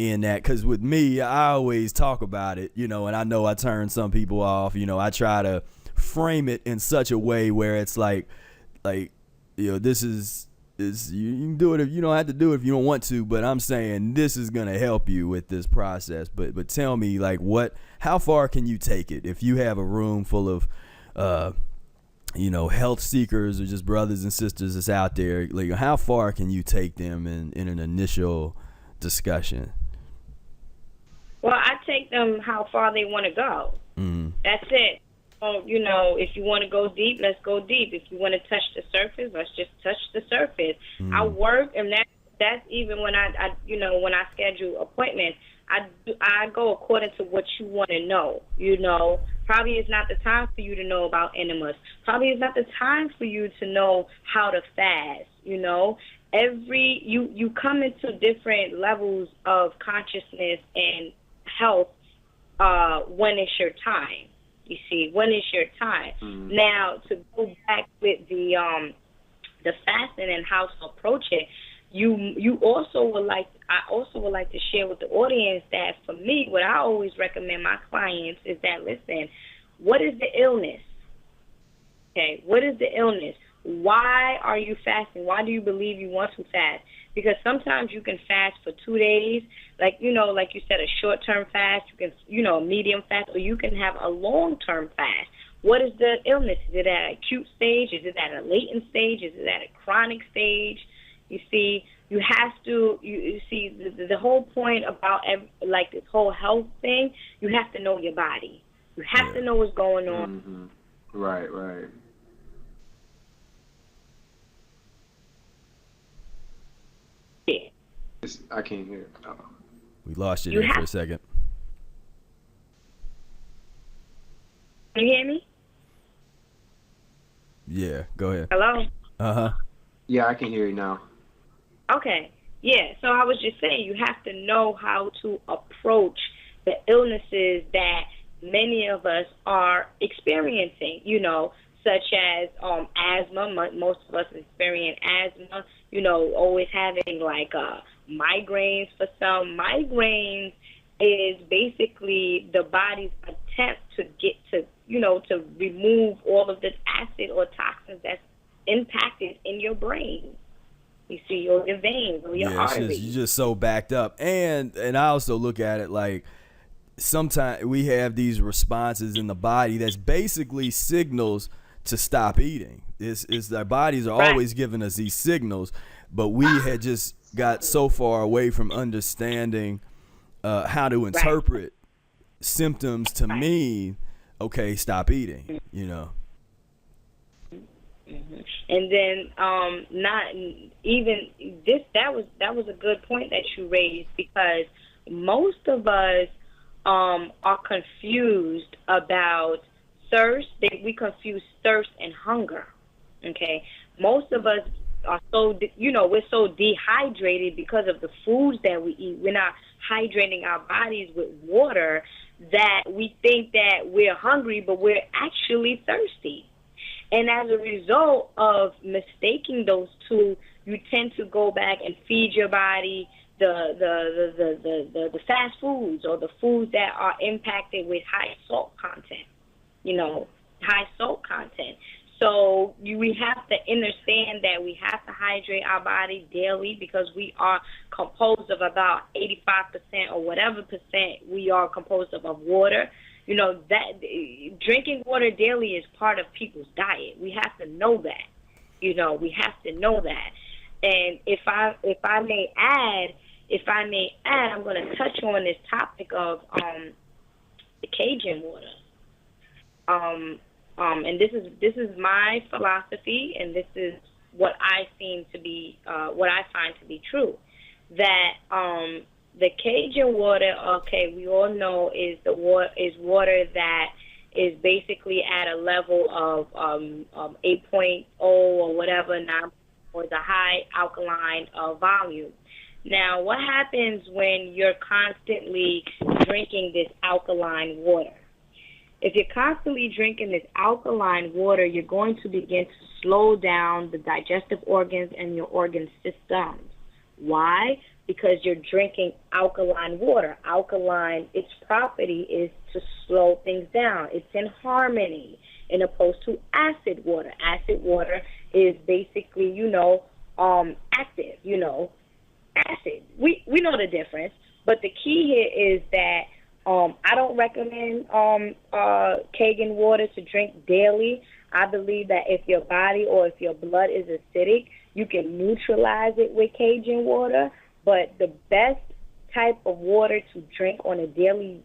in that, because with me, I always talk about it, and I know I turn some people off. I try to frame it in such a way where it's like this is you can do it if you don't have to do it if you don't want to, but I'm saying this is gonna help you with this process. But tell me, like, how far can you take it if you have a room full of health seekers or just brothers and sisters that's out there? Like, how far can you take them in an initial discussion? Well, I take them how far they want to go. That's it. If you want to go deep, let's go deep. If you want to touch the surface, let's just touch the surface. I work, and that's even when I when I schedule appointments, I go according to what you want to know. Probably it's not the time for you to know about enemas. Probably it's not the time for you to know how to fast. You come into different levels of consciousness and health when it's your time. You see, when it's your time. Now, to go back with the fasting and how to approach it, I also would like to share with the audience that for me, what I always recommend my clients is that, listen, what is the illness? Okay, what is the illness? Why are you fasting? Why do you believe you want to fast? Because sometimes you can fast for 2 days, like you said, a short-term fast. You can, a medium fast, or you can have a long-term fast. What is the illness? Is it at an acute stage? Is it at a latent stage? Is it at a chronic stage? You see, you have to, you see, the whole point about this whole health thing, you have to know your body. You have to know what's going on. Right. I can't hear. We lost you there for a second. Can you hear me? Yeah, go ahead. Hello? Uh-huh. Yeah, I can hear you now. Okay. Yeah, so I was just saying, you have to know how to approach the illnesses that many of us are experiencing, such as asthma. Most of us experience asthma, always having migraines for some. Migraines is basically the body's attempt to get to, to remove all of this acid or toxins that's impacted in your brain. You see, your veins or your arteries. You're just so backed up. And I also look at it like sometimes we have these responses in the body that's basically signals to stop eating. It's our bodies are always giving us these signals, but we had just got so far away from understanding how to interpret symptoms to mean, okay, stop eating, And then not even this. That was a good point that you raised, because most of us are confused about thirst. We confuse thirst and hunger. Okay, most of us are we're so dehydrated because of the foods that we eat. We're not hydrating our bodies with water that we think that we're hungry, but we're actually thirsty. And as a result of mistaking those two, you tend to go back and feed your body the fast foods or the foods that are impacted with high salt content. High salt content. So we have to understand that we have to hydrate our body daily, because we are composed of about 85% or whatever percent we are composed of water. That drinking water daily is part of people's diet. We have to know that. We have to know that. And if I may add, I'm going to touch on this topic of the Cajun water. And this is my philosophy, and this is what I find to be true. That the Cajun water, okay, we all know is water that is basically at a level of 8.0 or whatever, 9, or the high alkaline volume. Now, what happens when you're constantly drinking this alkaline water? If you're constantly drinking this alkaline water, you're going to begin to slow down the digestive organs and your organ systems. Why? because you're drinking alkaline water. Alkaline, its property is to slow things down. It's in harmony, in opposed to acid water. Acid water is basically, active, acid. We know the difference, but the key here is that I don't recommend Kangen water to drink daily. I believe that if your body or if your blood is acidic, you can neutralize it with Cajun water. But the best type of water to drink on a daily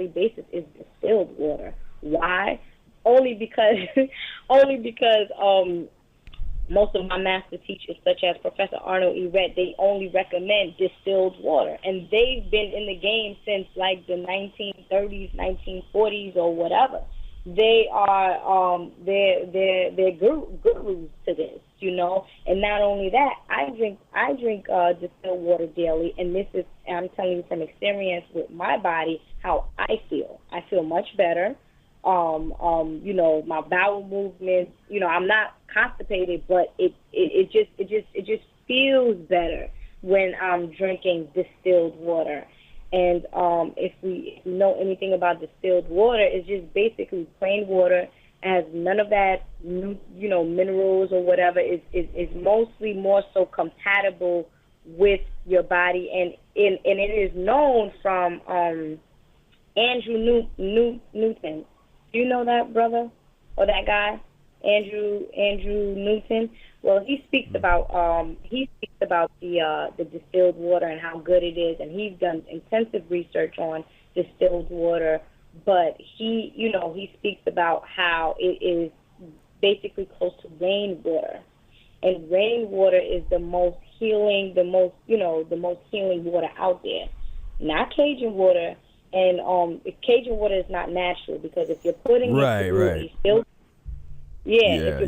basis is distilled water. Why? Only because most of my master teachers, such as Professor Arnold E. Redd, they only recommend distilled water, and they've been in the game since like the 1930s, 1940s, or whatever. They are they're gurus to this, And not only that, I drink distilled water daily, and I'm telling you from experience with my body how I feel. I feel much better. My bowel movements, I'm not constipated, but it just feels better when I'm drinking distilled water. And if we know anything about distilled water, it's just basically plain water, has none of that, minerals or whatever. Is mostly more so compatible with your body, and it is known from Andrew Newton. Do you know that brother or that guy, Andrew Newton? Well, he speaks about the distilled water and how good it is, and he's done intensive research on distilled water. But he speaks about how it is basically close to rainwater, and rainwater is the most healing water out there. Not Cajun water. And Cajun water is not natural, because if you're putting it through a filter, if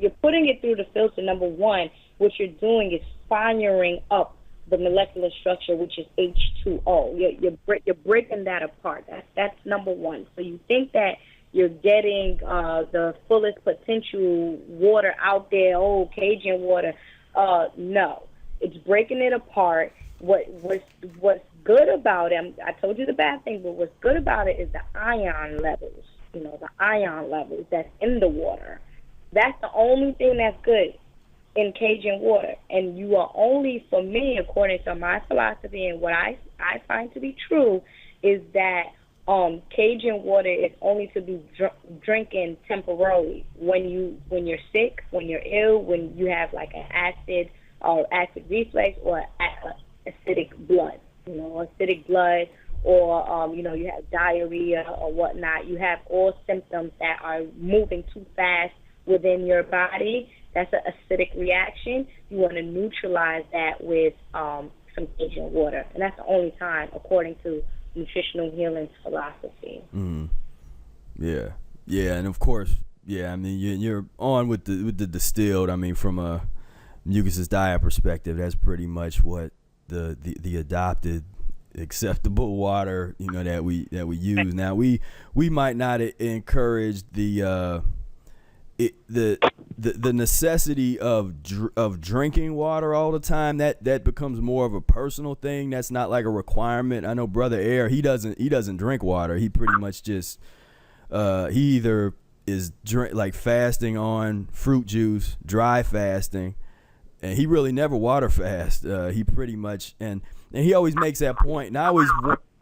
you're putting it through the filter, number one, what you're doing is firing up the molecular structure, which is H2O. You're breaking that apart. That's number one. So you think that you're getting the fullest potential water out there? Oh, Cajun water? No, it's breaking it apart. What's good about it, I told you the bad thing, but what's good about it is the ion levels, the ion levels that's in the water. That's the only thing that's good in Cajun water. And you are only, for me, according to my philosophy and what I find to be true, is that Cajun water is only to be drinking temporarily when you're sick, when you're ill, when you have like an acid reflux or acidic blood. Acidic blood, or you have diarrhea or whatnot. You have all symptoms that are moving too fast within your body. That's an acidic reaction. You want to neutralize that with some Cajun water, and that's the only time, according to nutritional healing philosophy. Yeah, and of course, I mean, you're on with the distilled. I mean, from a Mucusless diet perspective, that's pretty much what the adopted acceptable water that we use. Now we might not encourage the necessity of drinking water all the time. That becomes more of a personal thing. That's not like a requirement. I know Brother Air, he doesn't drink water. He pretty much just he either is like fasting on fruit juice, dry fasting. And he really never water fast. He pretty much, and he always makes that point. And I always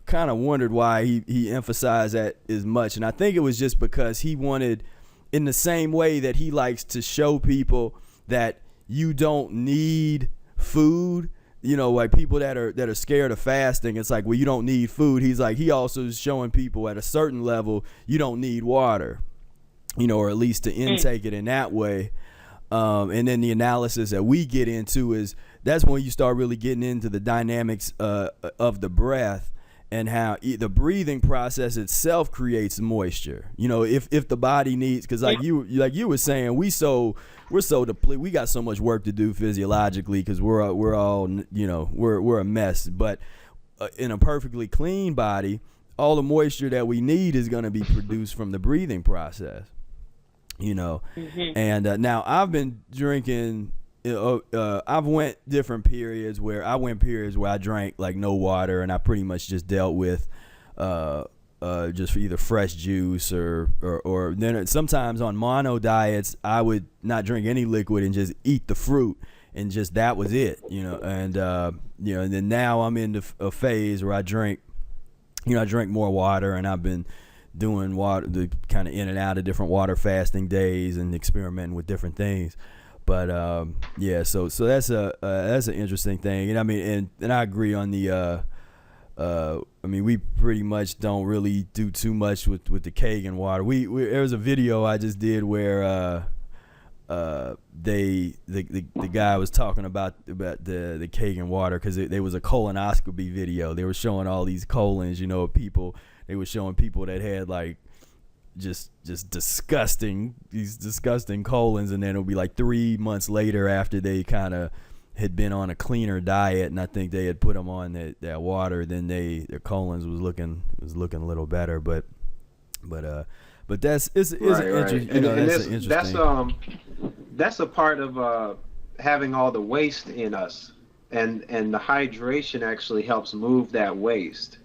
kind of wondered why he emphasized that as much. And I think it was just because he wanted, in the same way that he likes to show people that you don't need food, like people that are scared of fasting. It's like, well, you don't need food. He's like, he also is showing people at a certain level, you don't need water, or at least to intake it in that way. And then the analysis that we get into that's when you start really getting into the dynamics of the breath and how the breathing process itself creates moisture. If the body needs, because like you were saying, we're so depleted. We got so much work to do physiologically because we're all we're a mess. But in a perfectly clean body, all the moisture that we need is going to be produced from the breathing process. And now I've been drinking I've went different periods where I drank like no water, and I pretty much just dealt with just either fresh juice or then sometimes on mono diets I would not drink any liquid and just eat the fruit, and just that was it, and and then now I'm in a phase where I drink more water, and I've been doing water, the kind of in and out of different water fasting days and experimenting with different things. But so that's an interesting thing, and I mean, and I agree on the we pretty much don't really do too much with the Kangen water. There was a video I just did where the guy was talking about the Kangen water, because there was a colonoscopy video. They were showing all these colons, people. They were showing people that had like just disgusting colons, and then it'll be like 3 months later after they kind of had been on a cleaner diet, and I think they had put them on that water, then their colons was looking a little better, but that's it's right. interesting. That's a part of having all the waste in us, and the hydration actually helps move that waste.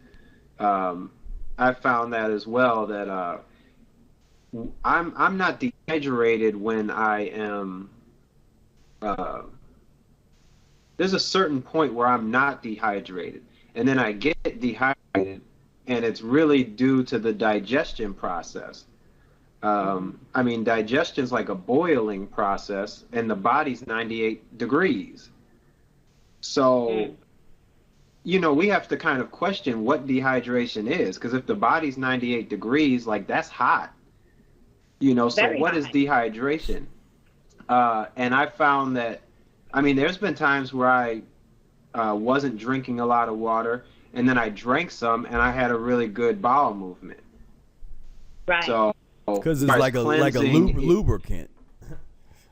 I found that as well, that I'm not dehydrated when I am. There's a certain point where I'm not dehydrated, and then I get dehydrated, and it's really due to the digestion process. Digestion's like a boiling process, and the body's 98 degrees. So, we have to kind of question what dehydration is, because if the body's 98 degrees, like, that's hot. So what is dehydration? And I found that, there's been times where I wasn't drinking a lot of water, and then I drank some, and I had a really good bowel movement. Right. So, because it's like a lubricant.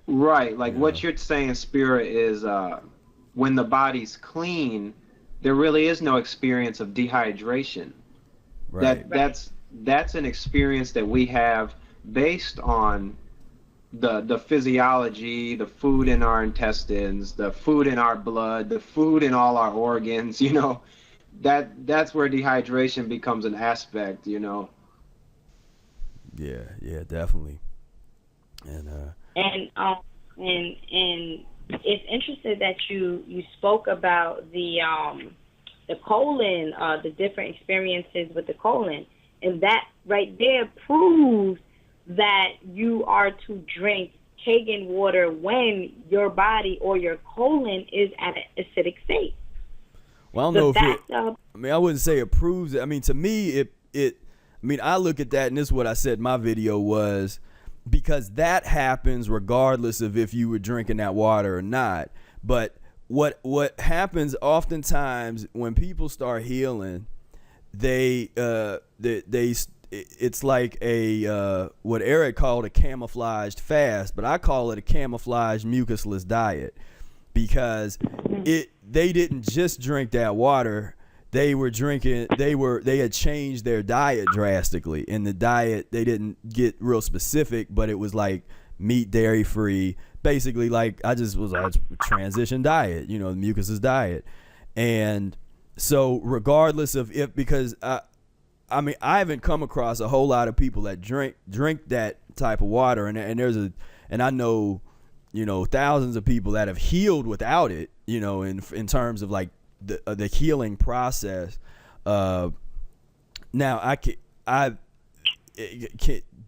Right. Like what you're saying, Spira, is when the body's clean, there really is no experience of dehydration. Right. That's an experience that we have based on the physiology, the food in our intestines, the food in our blood, the food in all our organs. That's where dehydration becomes an aspect. Yeah, definitely. And it's interesting that you spoke about the colon, the different experiences with the colon, and that right there proves that you are to drink Kangen water when your body or your colon is at an acidic state. Well, I don't know if I wouldn't say it proves it. To me, I look at that, and this is what I said in my video, was because that happens regardless of if you were drinking that water or not. But what happens oftentimes when people start healing, it's like a what Eric called a camouflaged fast, but I call it a camouflaged mucusless diet, because they didn't just drink that water. They had changed their diet drastically. In the diet, they didn't get real specific, but it was like meat, dairy free, basically. Like I just was like transition diet, the mucusless diet. And so regardless of because I haven't come across a whole lot of people that drink that type of water, and I know, thousands of people that have healed without it, in terms of like the healing process. Now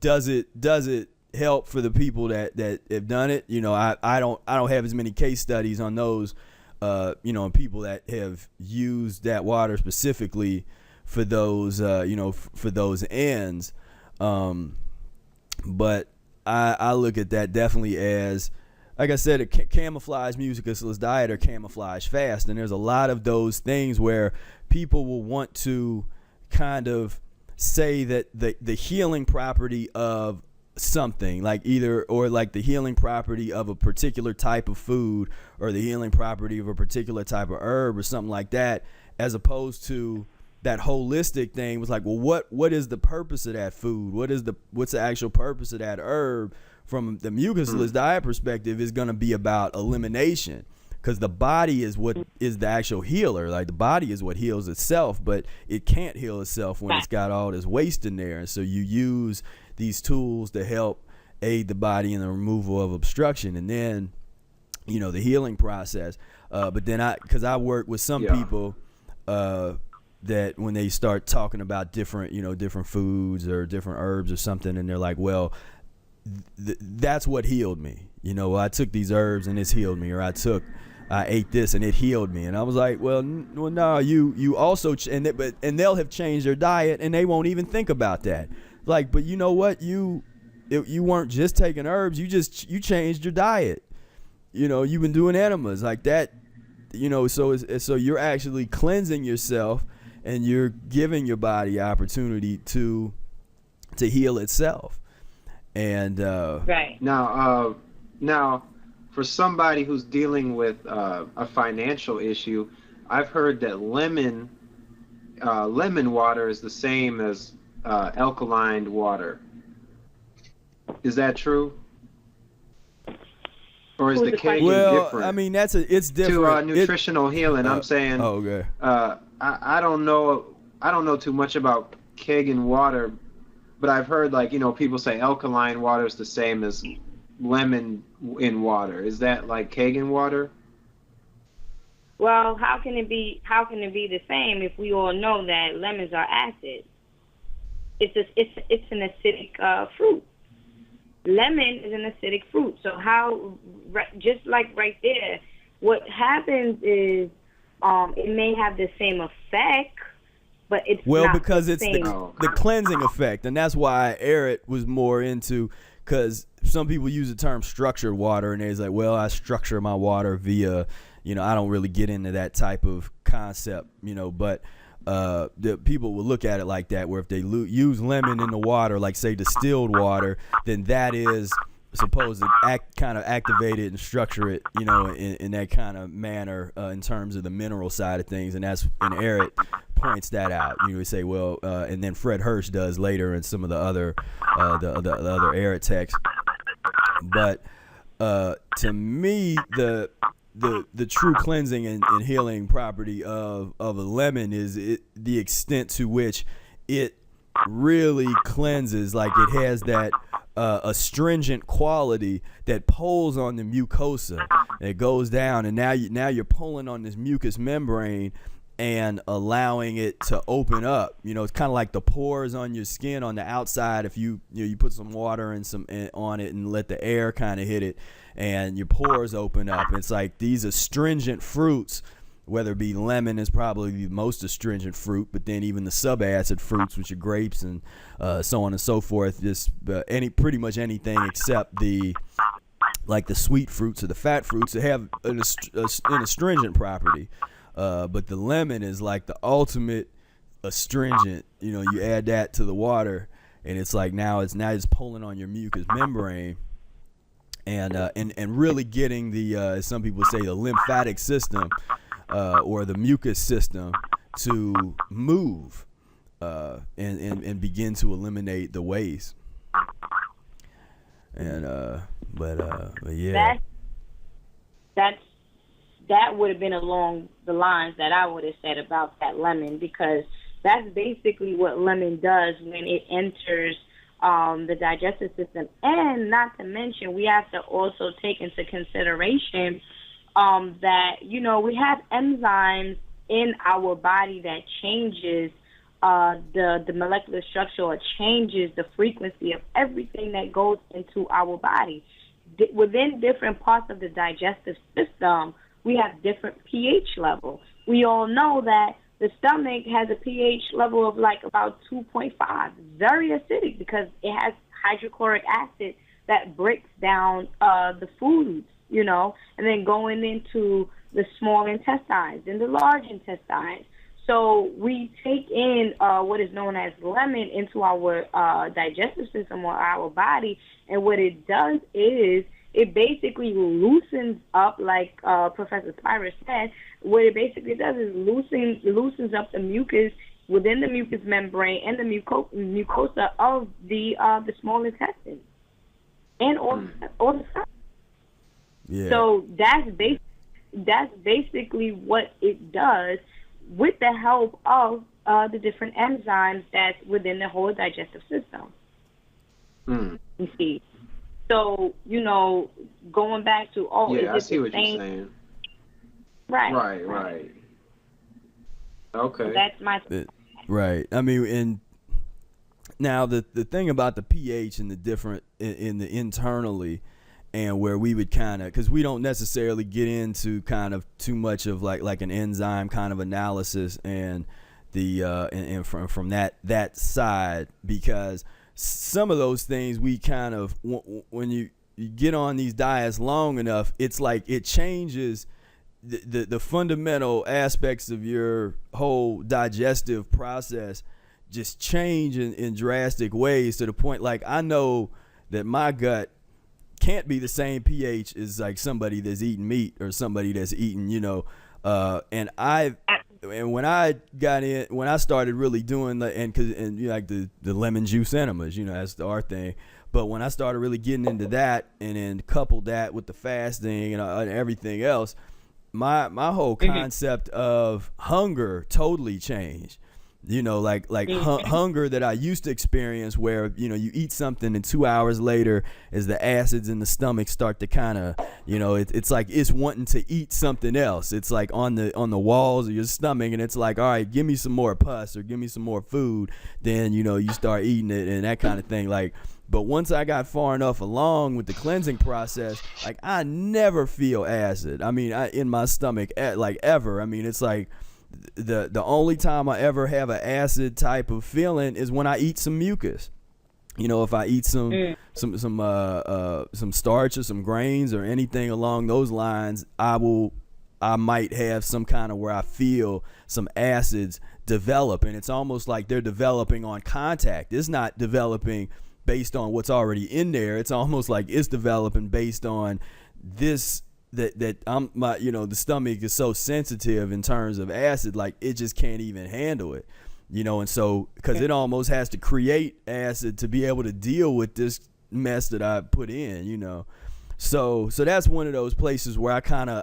does it help for the people that have done it? I don't have as many case studies on those, and people that have used that water specifically for those, for those ends. But I look at that definitely as, like I said, a camouflage mucusless diet or camouflage fast. And there's a lot of those things where people will want to kind of say that the healing property of something, like like the healing property of a particular type of food, or the healing property of a particular type of herb or something like that, as opposed to that holistic thing was like, well, what is the purpose of that food? What's the actual purpose of that herb from the mucusless diet perspective, is going to be about elimination, because the body is what is the actual healer. Like, the body is what heals itself, but it can't heal itself when it's got all this waste in there. And so you use these tools to help aid the body in the removal of obstruction, and then, you know, the healing process. But then because I work with some people that when they start talking about different, you know, different foods or different herbs or something, and they're like, well, that's what healed me. You know, I took these herbs and it's healed me, or I ate this and it healed me. And I was like, well, no, you also, and they'll have changed their diet and they won't even think about that. Like, but you know what? You weren't just taking herbs. You changed your diet. You know, you've been doing enemas like that. You know, so you're actually cleansing yourself, and you're giving your body opportunity to heal itself. And right now, for somebody who's dealing with a financial issue, I've heard that lemon water is the same as alkaline water. Is that true? Or is the cake different? I mean, it's different. To nutritional healing, I'm saying. Oh, okay. I don't know too much about Kangen water, but I've heard, like, you know, people say alkaline water is the same as lemon in water. Is that like Kangen water? Well, how can it be the same if we all know that lemons are acid? It's an acidic fruit. Lemon is an acidic fruit. So how, just like right there, what happens is it may have the same effect, but it's not because the it's same. the cleansing effect, and that's why Eric was more into, because some people use the term structured water, and they're like, well, I structure my water via, you know, I don't really get into that type of concept, you know, but the people will look at it like that, where if they use lemon in the water, like say distilled water, then that is supposed to kind of activate it and structure it, you know, in that kind of manner in terms of the mineral side of things. And Eric points that out. You would say, well, and then Fred Hirsch does later in some of the other the other Eric texts. But to me, the true cleansing and healing property of a lemon is the extent to which it really cleanses. Like, it has that astringent quality that pulls on the mucosa. It goes down, and now you're pulling on this mucous membrane and allowing it to open up. You know, it's kind of like the pores on your skin on the outside. If you put some water and on it and let the air kind of hit it, and your pores open up. It's like these astringent fruits, whether it be lemon is probably the most astringent fruit, but then even the subacid fruits, which are grapes and so on and so forth, just pretty much anything except the sweet fruits or the fat fruits that have an astringent property. But the lemon is like the ultimate astringent. You know, you add that to the water, and it's like now it's pulling on your mucous membrane, and really getting the as some people say, the lymphatic system or the mucus system to move and begin to eliminate the waste. And but yeah, that would have been along the lines that I would have said about that lemon, because that's basically what lemon does when it enters the digestive system. And not to mention, we have to also take into consideration that, you know, we have enzymes in our body that changes the molecular structure, or changes the frequency of everything that goes into our body. Within different parts of the digestive system, we have different pH levels. We all know that the stomach has a pH level of like about 2.5, very acidic, because it has hydrochloric acid that breaks down the foods, you know, and then going into the small intestines and the large intestines. So we take in what is known as lemon into our digestive system or our body, and what it does is it basically loosens up, like Professor Spira said. What it basically does is loosens up the mucus within the mucous membrane and the mucosa of the small intestine. and all the stuff. Yeah. So that's basically what it does with the help of the different enzymes that's within the whole digestive system. You see. So, going back to, I see what you're saying. Right. Okay. So that's my... Right. I mean, and now the thing about the pH and the different in the internally, and where we would kind of, because we don't necessarily get into kind of too much of like an enzyme kind of analysis and the and from that side, because some of those things we kind of, when you get on these diets long enough, it's like it changes the fundamental aspects of your whole digestive process, just change in drastic ways, to the point like I know that my gut can't be the same pH as like somebody that's eating meat or somebody that's eating, and when I started really doing the lemon juice enemas, that's our thing. But when I started really getting into that, and then coupled that with the fasting and everything else, my whole concept of hunger totally changed. Hunger that I used to experience, where you eat something and 2 hours later, as the acids in the stomach start to kind of, it's like it's wanting to eat something else. It's like on the walls of your stomach, and it's like, all right, give me some more pus or give me some more food. Then you start eating it and that kind of thing. But once I got far enough along with the cleansing process, like I never feel acid. I mean, in my stomach, ever. I mean, it's like the only time I ever have an acid type of feeling is when I eat some mucus. If I eat some starch or some grains or anything along those lines, I might have some kind of where I feel some acids develop, and it's almost like they're developing on contact. It's not developing based on what's already in there. It's almost like it's developing based on this, that the stomach is so sensitive in terms of acid, like it just can't even handle it, and so because it almost has to create acid to be able to deal with this mess that I put in, so that's one of those places where I kind of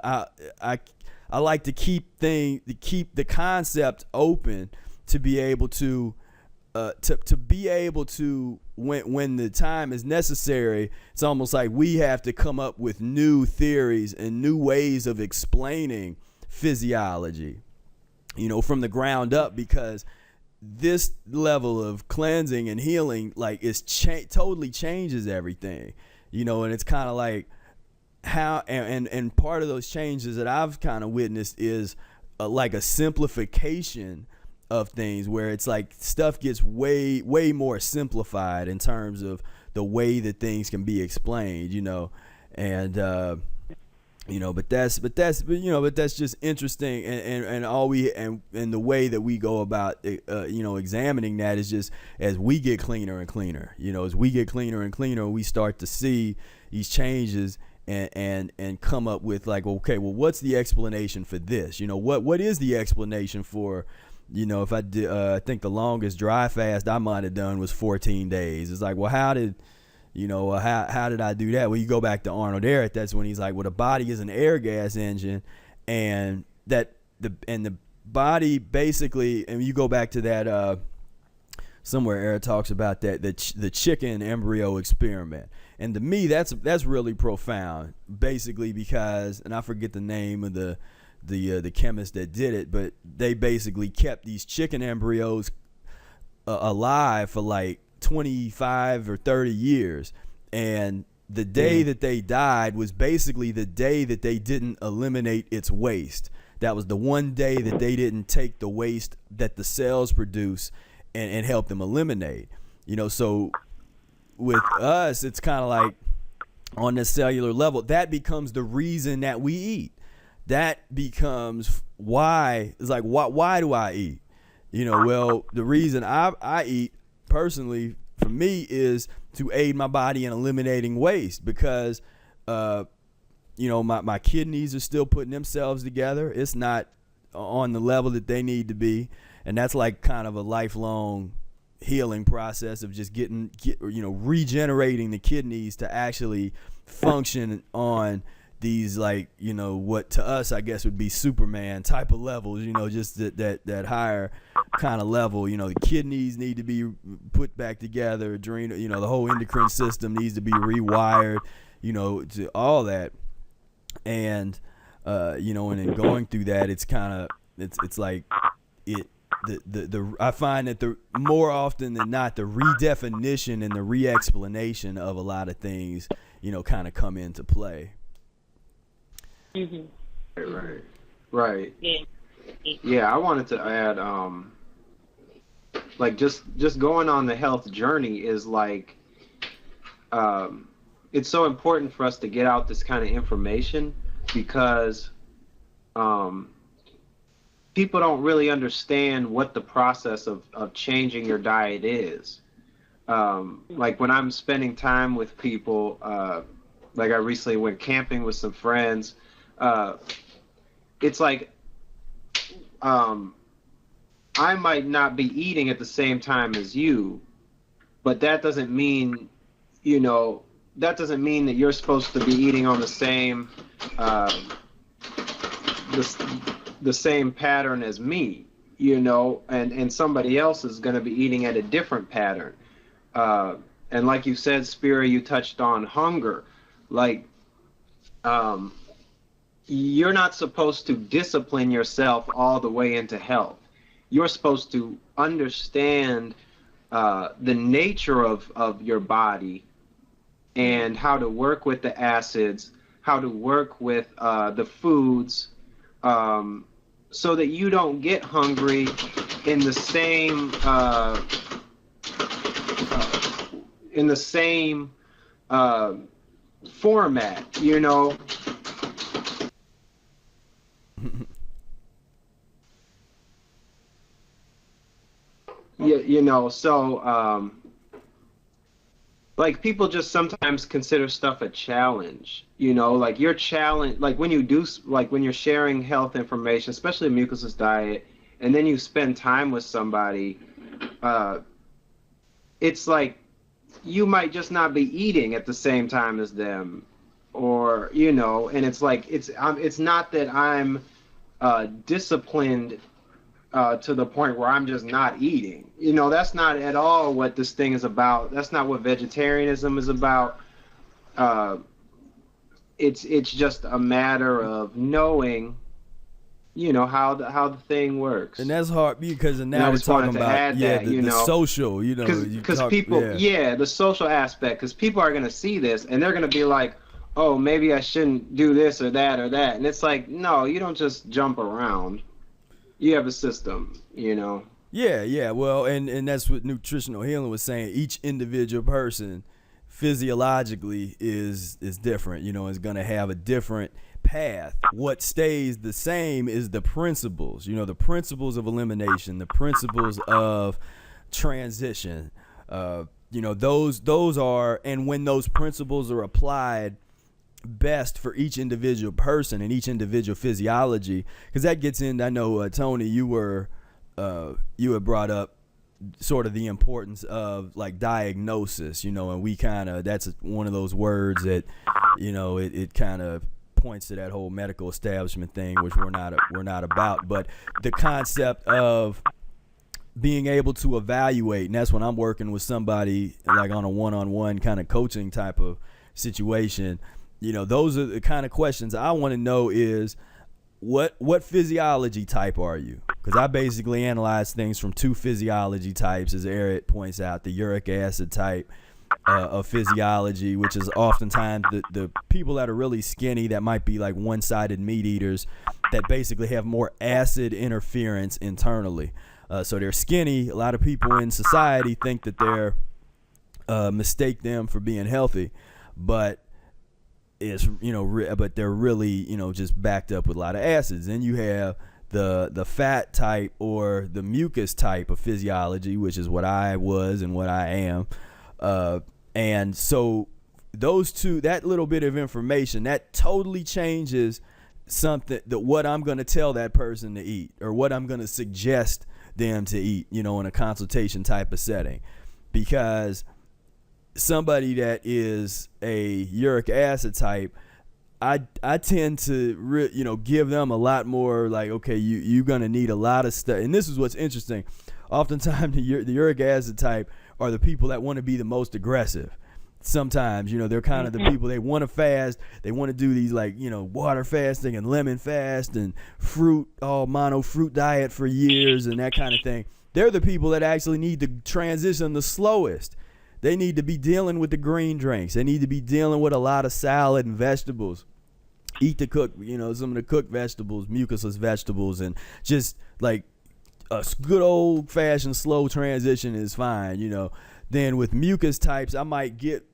I like to keep the concept open, to be able to be able to, when the time is necessary, it's almost like we have to come up with new theories and new ways of explaining physiology, from the ground up, because this level of cleansing and healing, like, totally changes everything, and it's kind of like how, and part of those changes that I've kind of witnessed is like a simplification of things, where it's like stuff gets way more simplified in terms of the way that things can be explained, and but that's just interesting, and the way that we go about examining that is just as we get cleaner and cleaner, as we get cleaner and cleaner, we start to see these changes and come up with like, okay, well, what's the explanation for this? What is the explanation for, if I did, I think the longest dry fast I might have done was 14 days. It's like, well, how did I do that? Well, you go back to Arnold Ehret. That's when he's like, well, the body is an air gas engine, and the body basically, and you go back to that somewhere Ehret talks about that the chicken embryo experiment. And to me, that's really profound, basically, because, and I forget the name of the chemist that did it, but they basically kept these chicken embryos alive for like 25 or 30 years, and the day that they died was basically the day that they didn't eliminate its waste. That was the one day that they didn't take the waste that the cells produce and help them eliminate. So with us, it's kind of like on the cellular level, that becomes the reason that we eat. That becomes why. It's like, why do I eat? Well, the reason I eat personally, for me, is to aid my body in eliminating waste, because my kidneys are still putting themselves together. It's not on the level that they need to be, and that's like kind of a lifelong healing process of just regenerating the kidneys to actually function on these, like, what to us I guess would be Superman type of levels, just that higher kind of level. The kidneys need to be put back together, adrenal, the whole endocrine system needs to be rewired, to all that. And and in going through that, it's kind of it's like I find that the more often than not, the redefinition and the re-explanation of a lot of things, kind of come into play. Mm-hmm. Right. Yeah. Yeah, I wanted to add, like, just going on the health journey is like, it's so important for us to get out this kind of information because people don't really understand what the process of changing your diet is. Like when I'm spending time with people, like I recently went camping with some friends, it's like I might not be eating at the same time as you, but that doesn't mean, that you're supposed to be eating on the same the same pattern as me, and somebody else is going to be eating at a different pattern. And like you said, Spira, you touched on hunger. Like, you're not supposed to discipline yourself all the way into health. You're supposed to understand the nature of your body and how to work with the acids, how to work with the foods, so that you don't get hungry in the same format, Yeah, so like people just sometimes consider stuff a challenge, like your challenge, like when you're sharing health information, especially a mucusless diet, and then you spend time with somebody, it's like you might just not be eating at the same time as them, or and it's like it's not that I'm disciplined to the point where I'm just not eating. That's not at all what this thing is about. That's not what vegetarianism is about. It's just a matter of knowing, how the thing works. And that's hard because now we're talking about the social, because people, the social aspect. Because people are gonna see this and they're gonna be like, oh, maybe I shouldn't do this or that or that, and it's like, no, you don't just jump around. You have a system, Yeah. Well, and that's what nutritional healing was saying. Each individual person physiologically is different, is going to have a different path. What stays the same is the principles, the principles of elimination, the principles of transition. Those are, and when those principles are applied best for each individual person and each individual physiology, because that gets in. I know Tony, you had brought up sort of the importance of like diagnosis, and we kind of, that's one of those words that it kind of points to that whole medical establishment thing, which we're not about, but the concept of being able to evaluate. And that's when I'm working with somebody like on a one-on-one kind of coaching type of situation. Those are the kind of questions I want to know is what physiology type are you? Because I basically analyze things from two physiology types, as Eric points out, the uric acid type of physiology, which is oftentimes the people that are really skinny, that might be like one-sided meat eaters, that basically have more acid interference internally. So they're skinny. A lot of people in society think that they're mistake them for being healthy, but it's but they're really just backed up with a lot of acids. Then you have the fat type or the mucus type of physiology, which is what I was and what I am, and so those two, that little bit of information, that totally changes something, that what I'm going to tell that person to eat or what I'm going to suggest them to eat, in a consultation type of setting, because somebody that is a uric acid type, I tend to give them a lot more, like, okay, you're gonna need a lot of stuff. And this is what's interesting. Oftentimes the uric acid type are the people that want to be the most aggressive. Sometimes, they're kind of the people, they want to fast, they want to do these, like, water fasting and lemon fast and mono fruit diet for years and that kind of thing. They're the people that actually need to transition the slowest. They need to be dealing with the green drinks. They need to be dealing with a lot of salad and vegetables. Eat the cooked, some of the cooked vegetables, mucusless vegetables, and just like a good old fashioned slow transition is fine, Then with mucus types, I might get,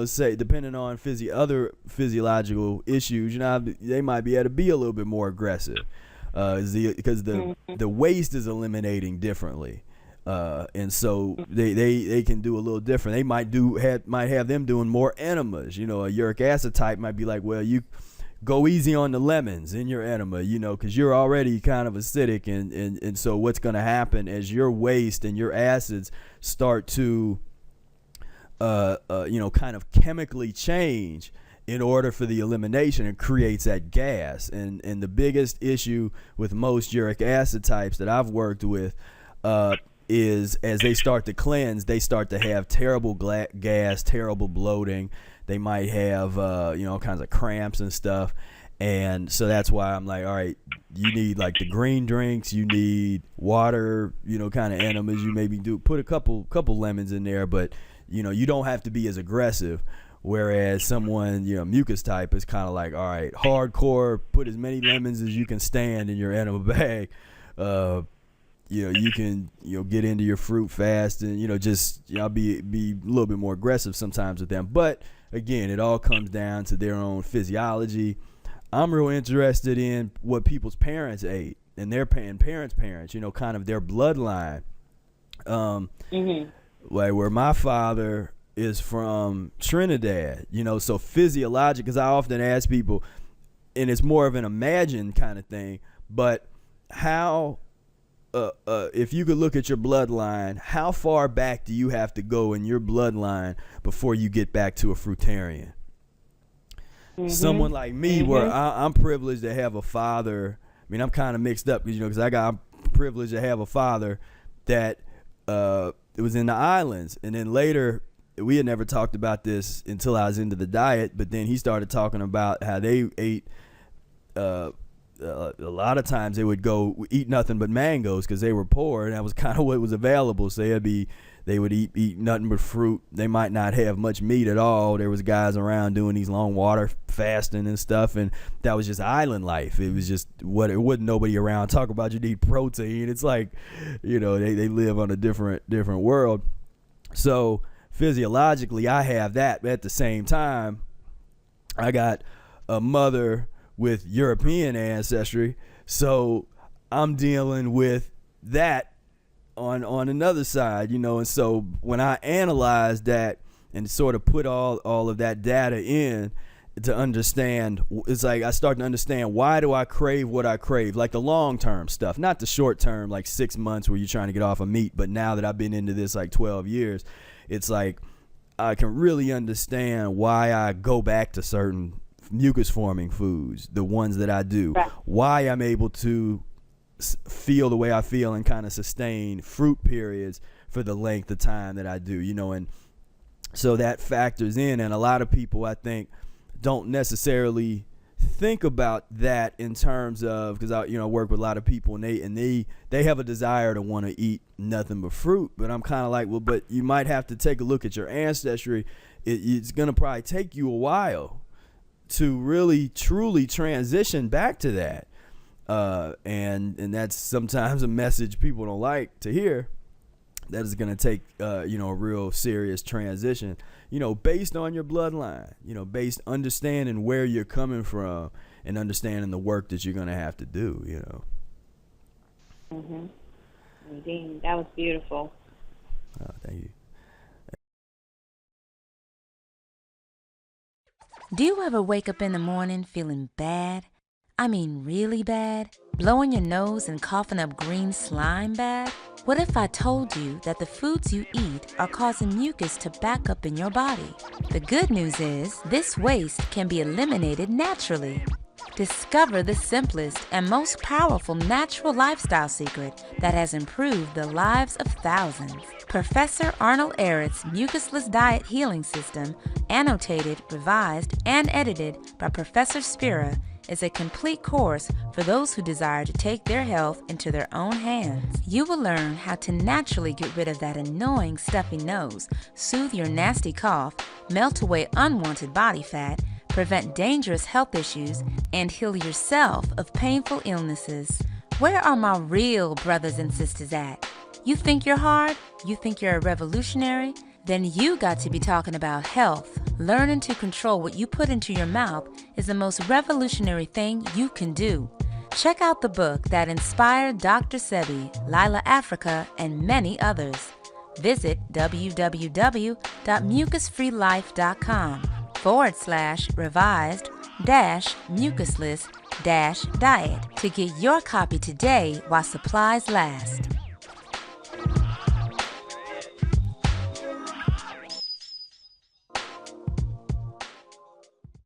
say, depending on other physiological issues, they might be able to be a little bit more aggressive, because the waste is eliminating differently. And so they can do a little different. They might have them doing more enemas. A uric acid type might be like, well, you go easy on the lemons in your enema, because you're already kind of acidic, and so what's going to happen as your waste and your acids start to kind of chemically change in order for the elimination, it creates that gas. And the biggest issue with most uric acid types that I've worked with is as they start to cleanse, they start to have terrible gas, terrible bloating. They might have, all kinds of cramps and stuff. And so that's why I'm like, all right, you need like the green drinks, you need water, kind of enemas. You maybe put a couple lemons in there, but, you don't have to be as aggressive. Whereas someone, mucus type is kind of like, all right, hardcore, put as many lemons as you can stand in your enema bag. You can get into your fruit fast and be a little bit more aggressive sometimes with them. But again, it all comes down to their own physiology. I'm real interested in what people's parents ate and their parents, kind of their bloodline. Like where my father is from Trinidad, so physiologic, because I often ask people, and it's more of an imagined kind of thing, but how if you could look at your bloodline, how far back do you have to go in your bloodline before you get back to a fruitarian? Someone like me, where I'm privileged to have a father. I mean, I'm kind of mixed up, because I'm privileged to have a father that it was in the islands, and then later we had never talked about this until I was into the diet. But then he started talking about how they ate. A lot of times they would go eat nothing but mangoes because they were poor, and that was kind of what was available. So they would eat nothing but fruit. They might not have much meat at all. There was guys around doing these long water fasting and stuff, and that was just island life. It was just it wasn't nobody around talk about you need protein. It's like, they live on a different world. So physiologically, I have that, but at the same time, I got a mother with European ancestry, so I'm dealing with that on another side, and so when I analyze that and sort of put all of that data in to understand, it's like I start to understand, why do I crave what I crave, like the long-term stuff, not the short-term, like 6 months where you're trying to get off of meat. But now that I've been into this like 12 years, it's like I can really understand why I go back to certain mucus forming foods, the ones that I do, why I'm able to feel the way I feel and kind of sustain fruit periods for the length of time that I do, and so that factors in. And a lot of people, I think, don't necessarily think about that in terms of, because I work with a lot of people, and they have a desire to want to eat nothing but fruit. But I'm kind of like, well, but you might have to take a look at your ancestry. It's going to probably take you a while to really truly transition back to that, and that's sometimes a message people don't like to hear, that is going to take a real serious transition, based on your bloodline, based understanding where you're coming from and understanding the work that you're going to have to do. Indeed, that was beautiful. Oh, thank you. Do you ever wake up in the morning feeling bad? I mean really bad? Blowing your nose and coughing up green slime bad? What if I told you that the foods you eat are causing mucus to back up in your body? The good news is this waste can be eliminated naturally. Discover the simplest and most powerful natural lifestyle secret that has improved the lives of thousands. Professor Arnold Ehret's Mucusless Diet Healing System, annotated, revised, and edited by Professor Spira, is a complete course for those who desire to take their health into their own hands. You will learn how to naturally get rid of that annoying stuffy nose, soothe your nasty cough, melt away unwanted body fat, prevent dangerous health issues, and heal yourself of painful illnesses. Where are my real brothers and sisters at? You think you're hard? You think you're a revolutionary? Then you got to be talking about health. Learning to control what you put into your mouth is the most revolutionary thing you can do. Check out the book that inspired Dr. Sebi, Lila Africa, and many others. Visit www.mucusfreelife.com/revised-mucusless-diet to get your copy today while supplies last.